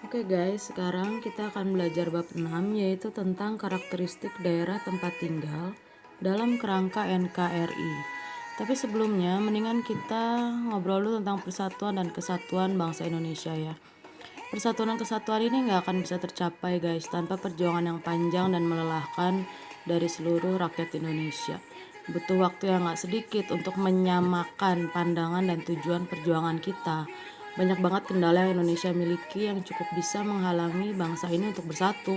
Oke guys, sekarang kita akan belajar bab 6 yaitu tentang karakteristik daerah tempat tinggal dalam kerangka NKRI. Tapi sebelumnya mendingan kita ngobrol dulu tentang persatuan dan kesatuan bangsa Indonesia ya. Persatuan dan kesatuan ini nggak akan bisa tercapai guys tanpa perjuangan yang panjang dan melelahkan dari seluruh rakyat Indonesia. Butuh waktu yang gak sedikit untuk menyamakan pandangan dan tujuan perjuangan kita. Banyak banget kendala yang Indonesia miliki yang cukup bisa menghalangi bangsa ini untuk bersatu.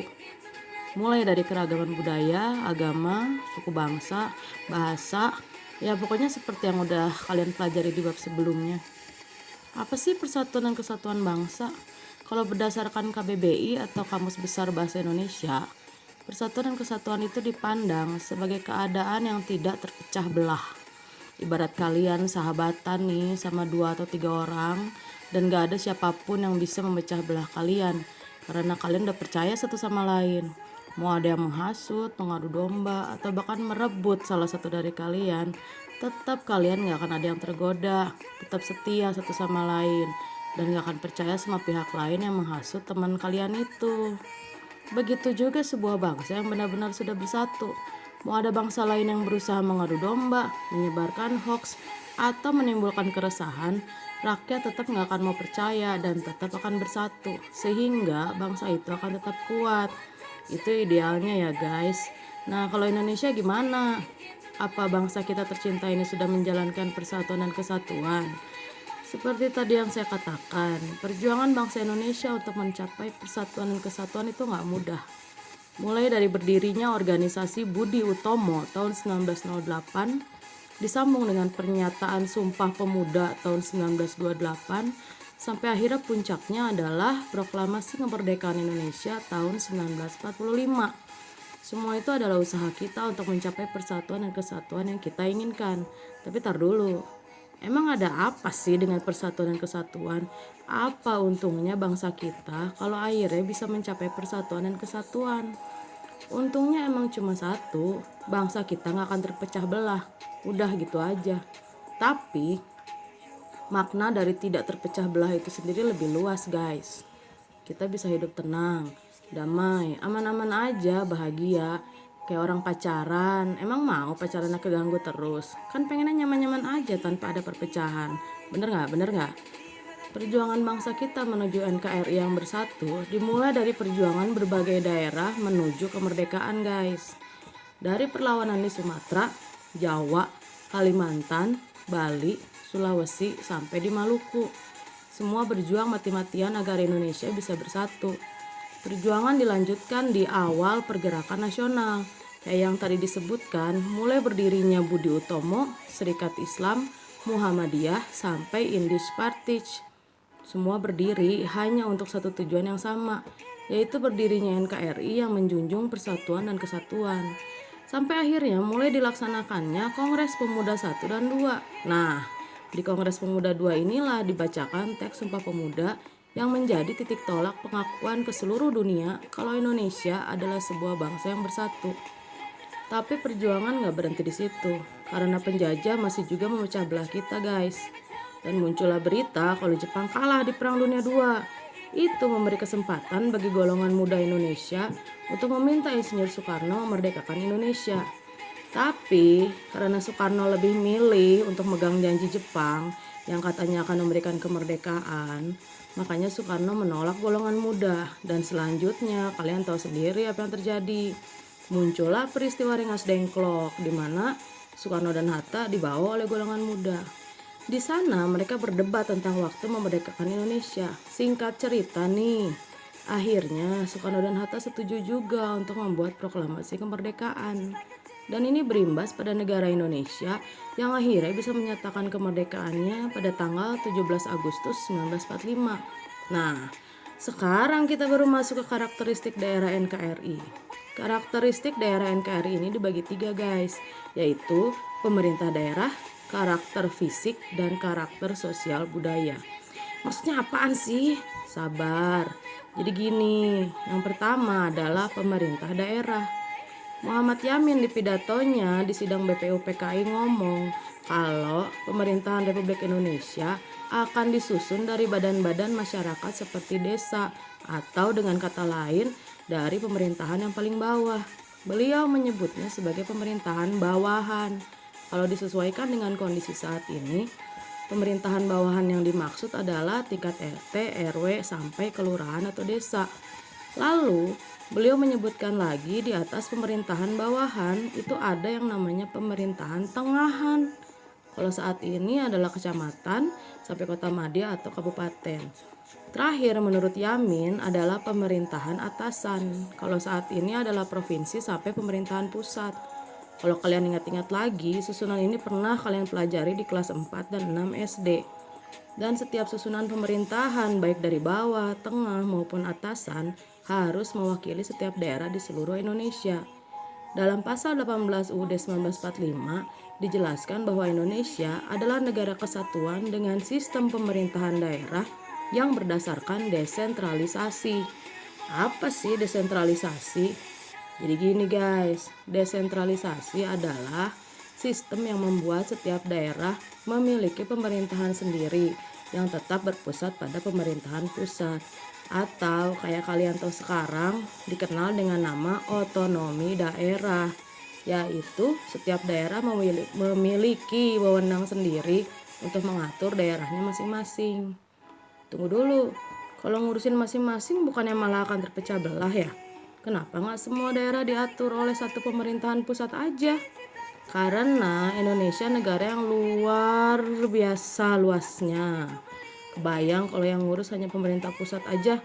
Mulai dari keragaman budaya, agama, suku bangsa, bahasa, ya pokoknya seperti yang udah kalian pelajari di bab sebelumnya. Apa sih persatuan dan kesatuan bangsa? Kalau berdasarkan KBBI atau Kamus Besar Bahasa Indonesia, persatuan dan kesatuan itu dipandang sebagai keadaan yang tidak terpecah belah. Ibarat kalian sahabatan nih sama 2 atau 3 orang dan gak ada siapapun yang bisa memecah belah kalian karena kalian udah percaya satu sama lain. Mau ada yang menghasut, mengadu domba, atau bahkan merebut salah satu dari kalian, tetap kalian gak akan ada yang tergoda, tetap setia satu sama lain, dan gak akan percaya sama pihak lain yang menghasut teman kalian itu. Begitu juga sebuah bangsa yang benar-benar sudah bersatu. Mau ada bangsa lain yang berusaha mengadu domba, menyebarkan hoax, atau menimbulkan keresahan, rakyat tetap gak akan mau percaya dan tetap akan bersatu. Sehingga bangsa itu akan tetap kuat. Itu idealnya ya guys. Nah kalau Indonesia gimana? Apa bangsa kita tercinta ini sudah menjalankan persatuan dan kesatuan? Seperti tadi yang saya katakan, perjuangan bangsa Indonesia untuk mencapai persatuan dan kesatuan itu gak mudah. Mulai dari berdirinya organisasi Budi Utomo tahun 1908, disambung dengan pernyataan Sumpah Pemuda tahun 1928, sampai akhirnya puncaknya adalah Proklamasi Kemerdekaan Indonesia tahun 1945. Semua itu adalah usaha kita untuk mencapai persatuan dan kesatuan yang kita inginkan. Tapi tar dulu, emang ada apa sih dengan persatuan dan kesatuan? Apa untungnya bangsa kita kalau akhirnya bisa mencapai persatuan dan kesatuan? Untungnya emang cuma satu, bangsa kita gak akan terpecah belah. Udah gitu aja. Tapi makna dari tidak terpecah belah itu sendiri lebih luas guys. Kita bisa hidup tenang, damai, aman-aman aja, bahagia. Kayak orang pacaran, emang mau pacarannya keganggu terus? Kan pengennya nyaman-nyaman aja tanpa ada perpecahan. Bener gak? Bener gak? Perjuangan bangsa kita menuju NKRI yang bersatu dimulai dari perjuangan berbagai daerah menuju kemerdekaan guys. Dari perlawanan di Sumatera, Jawa, Kalimantan, Bali, Sulawesi, sampai di Maluku. Semua berjuang mati-matian agar Indonesia bisa bersatu. Perjuangan dilanjutkan di awal pergerakan nasional. Kayak yang tadi disebutkan, mulai berdirinya Budi Utomo, Serikat Islam, Muhammadiyah, sampai Indis Partij. Semua berdiri hanya untuk satu tujuan yang sama, yaitu berdirinya NKRI yang menjunjung persatuan dan kesatuan. Sampai akhirnya mulai dilaksanakannya Kongres Pemuda 1 dan 2. Nah, di Kongres Pemuda 2 inilah dibacakan teks Sumpah Pemuda yang menjadi titik tolak pengakuan ke seluruh dunia kalau Indonesia adalah sebuah bangsa yang bersatu. Tapi perjuangan gak berhenti di situ, karena penjajah masih juga memecah belah kita guys. Dan muncullah berita kalau Jepang kalah di Perang Dunia II. Itu memberi kesempatan bagi golongan muda Indonesia untuk meminta Insinyur Soekarno memerdekakan Indonesia. Tapi karena Soekarno lebih milih untuk megang janji Jepang yang katanya akan memberikan kemerdekaan, makanya Soekarno menolak golongan muda. Dan selanjutnya kalian tahu sendiri apa yang terjadi. Muncullah peristiwa Rengas Dengklok di mana Soekarno dan Hatta dibawa oleh golongan muda. Di sana mereka berdebat tentang waktu memerdekakan Indonesia. Singkat cerita nih, akhirnya Soekarno dan Hatta setuju juga untuk membuat proklamasi kemerdekaan. Dan ini berimbas pada negara Indonesia yang akhirnya bisa menyatakan kemerdekaannya pada tanggal 17 Agustus 1945. Nah, sekarang kita baru masuk ke karakteristik daerah NKRI. Karakteristik daerah NKRI ini dibagi 3 guys, yaitu pemerintah daerah, karakter fisik, dan karakter sosial budaya. Maksudnya apaan sih? Sabar. Jadi gini, yang pertama adalah pemerintah daerah. Muhammad Yamin di pidatonya di sidang BPUPKI ngomong kalau pemerintahan Republik Indonesia akan disusun dari badan-badan masyarakat seperti desa atau dengan kata lain dari pemerintahan yang paling bawah. Beliau menyebutnya sebagai pemerintahan bawahan. Kalau disesuaikan dengan kondisi saat ini, pemerintahan bawahan yang dimaksud adalah tingkat RT, RW, sampai kelurahan atau desa. Lalu, beliau menyebutkan lagi di atas pemerintahan bawahan itu ada yang namanya pemerintahan tengahan. Kalau saat ini adalah kecamatan sampai kota madya atau kabupaten. Terakhir menurut Yamin adalah pemerintahan atasan. Kalau saat ini adalah provinsi sampai pemerintahan pusat. Kalau kalian ingat-ingat lagi, susunan ini pernah kalian pelajari di kelas 4 dan 6 SD. Dan setiap susunan pemerintahan baik dari bawah, tengah maupun atasan harus mewakili setiap daerah di seluruh Indonesia. Dalam pasal 18 UUD 1945 dijelaskan bahwa Indonesia adalah negara kesatuan dengan sistem pemerintahan daerah yang berdasarkan desentralisasi. Apa sih desentralisasi? Jadi gini guys, desentralisasi adalah sistem yang membuat setiap daerah memiliki pemerintahan sendiri yang tetap berpusat pada pemerintahan pusat. Atau kayak kalian tahu sekarang dikenal dengan nama otonomi daerah, yaitu setiap daerah memiliki wewenang sendiri untuk mengatur daerahnya masing-masing. Tunggu dulu, kalau ngurusin masing-masing bukannya malah akan terpecah belah ya? Kenapa nggak semua daerah diatur oleh satu pemerintahan pusat aja? Karena Indonesia negara yang luar biasa luasnya. Kebayang kalau yang ngurus hanya pemerintah pusat aja.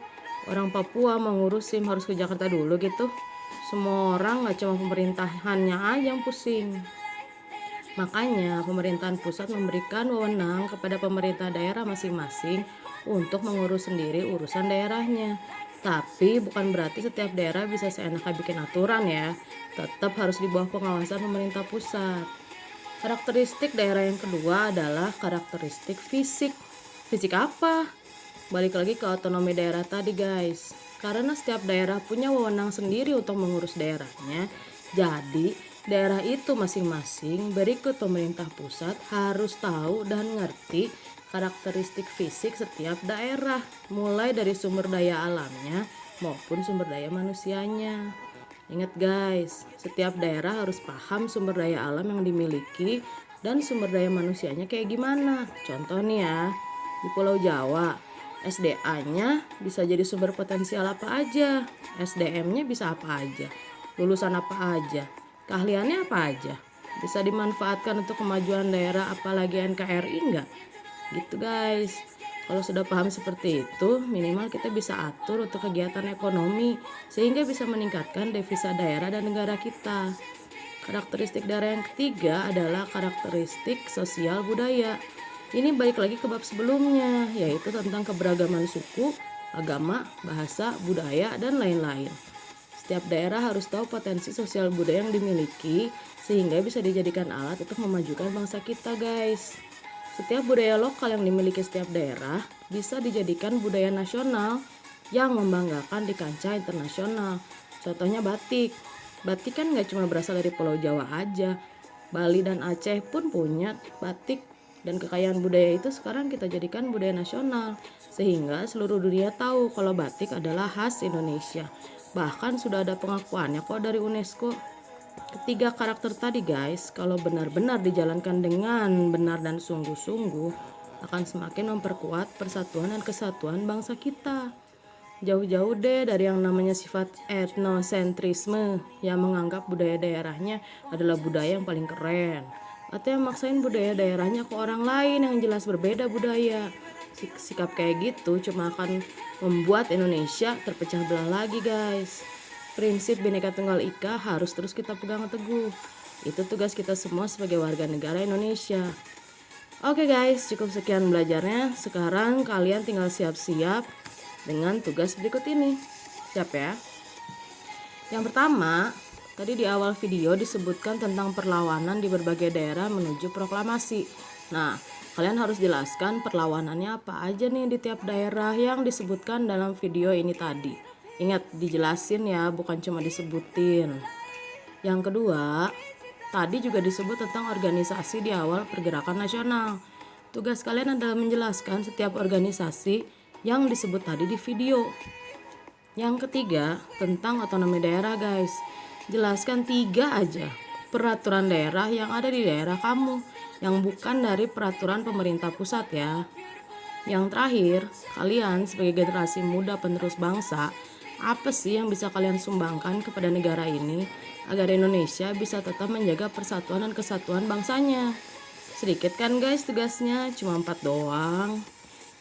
Orang Papua mau ngurus SIM harus ke Jakarta dulu gitu. Semua orang nggak cuma pemerintahannya aja yang pusing. Makanya pemerintahan pusat memberikan wewenang kepada pemerintah daerah masing-masing untuk mengurus sendiri urusan daerahnya. Tapi bukan berarti setiap daerah bisa seenaknya bikin aturan ya. Tetap harus di bawah pengawasan pemerintah pusat. Karakteristik daerah yang kedua adalah karakteristik fisik. Fisik apa? Balik lagi ke otonomi daerah tadi guys. Karena setiap daerah punya wewenang sendiri untuk mengurus daerahnya. Jadi daerah itu masing-masing berikut pemerintah pusat harus tahu dan ngerti karakteristik fisik setiap daerah, mulai dari sumber daya alamnya maupun sumber daya manusianya. Ingat guys, setiap daerah harus paham sumber daya alam yang dimiliki dan sumber daya manusianya kayak gimana. Contoh nih ya, di Pulau Jawa, SDA-nya bisa jadi sumber potensial apa aja, SDM-nya bisa apa aja, lulusan apa aja, keahliannya apa aja, bisa dimanfaatkan untuk kemajuan daerah apalagi NKRI enggak? Gitu guys. Kalau sudah paham seperti itu, minimal kita bisa atur untuk kegiatan ekonomi sehingga bisa meningkatkan devisa daerah dan negara kita. Karakteristik daerah yang ketiga adalah karakteristik sosial budaya. Ini balik lagi ke bab sebelumnya, yaitu tentang keberagaman suku, agama, bahasa, budaya, dan lain-lain. Setiap daerah harus tahu potensi sosial budaya yang dimiliki sehingga bisa dijadikan alat untuk memajukan bangsa kita guys. Setiap budaya lokal yang dimiliki setiap daerah bisa dijadikan budaya nasional yang membanggakan di kancah internasional. Contohnya batik. Batik kan gak cuma berasal dari Pulau Jawa aja. Bali dan Aceh pun punya batik. Dan kekayaan budaya itu sekarang kita jadikan budaya nasional. Sehingga seluruh dunia tahu kalau batik adalah khas Indonesia. Bahkan sudah ada pengakuannya kok dari UNESCO. Ketiga karakter tadi guys, kalau benar-benar dijalankan dengan benar dan sungguh-sungguh, akan semakin memperkuat persatuan dan kesatuan bangsa kita. Jauh-jauh deh dari yang namanya sifat etnosentrisme yang menganggap budaya daerahnya adalah budaya yang paling keren, atau yang maksain budaya daerahnya ke orang lain yang jelas berbeda budaya. Sikap kayak gitu cuma akan membuat Indonesia terpecah belah lagi guys. Prinsip Bhinneka Tunggal Ika harus terus kita pegang teguh. Itu tugas kita semua sebagai warga negara Indonesia. Oke guys, cukup sekian belajarnya. Sekarang kalian tinggal siap-siap dengan tugas berikut ini. Siap ya? Yang pertama, tadi di awal video disebutkan tentang perlawanan di berbagai daerah menuju proklamasi. Nah, kalian harus jelaskan perlawanannya apa aja nih di tiap daerah yang disebutkan dalam video ini tadi. Ingat, dijelasin ya, bukan cuma disebutin. Yang kedua, tadi juga disebut tentang organisasi di awal pergerakan nasional. Tugas kalian adalah menjelaskan setiap organisasi yang disebut tadi di video. Yang ketiga, tentang otonomi daerah guys. Jelaskan 3 aja peraturan daerah yang ada di daerah kamu, yang bukan dari peraturan pemerintah pusat ya. Yang terakhir, kalian sebagai generasi muda penerus bangsa, apa sih yang bisa kalian sumbangkan kepada negara ini agar Indonesia bisa tetap menjaga persatuan dan kesatuan bangsanya? Sedikit kan guys tugasnya, cuma 4 doang.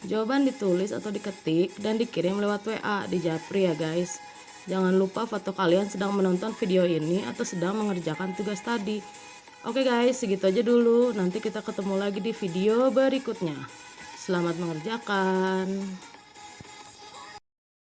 Jawaban ditulis atau diketik dan dikirim lewat WA di Japri ya guys. Jangan lupa foto kalian sedang menonton video ini atau sedang mengerjakan tugas tadi. Oke guys, segitu aja dulu. Nanti kita ketemu lagi di video berikutnya. Selamat mengerjakan.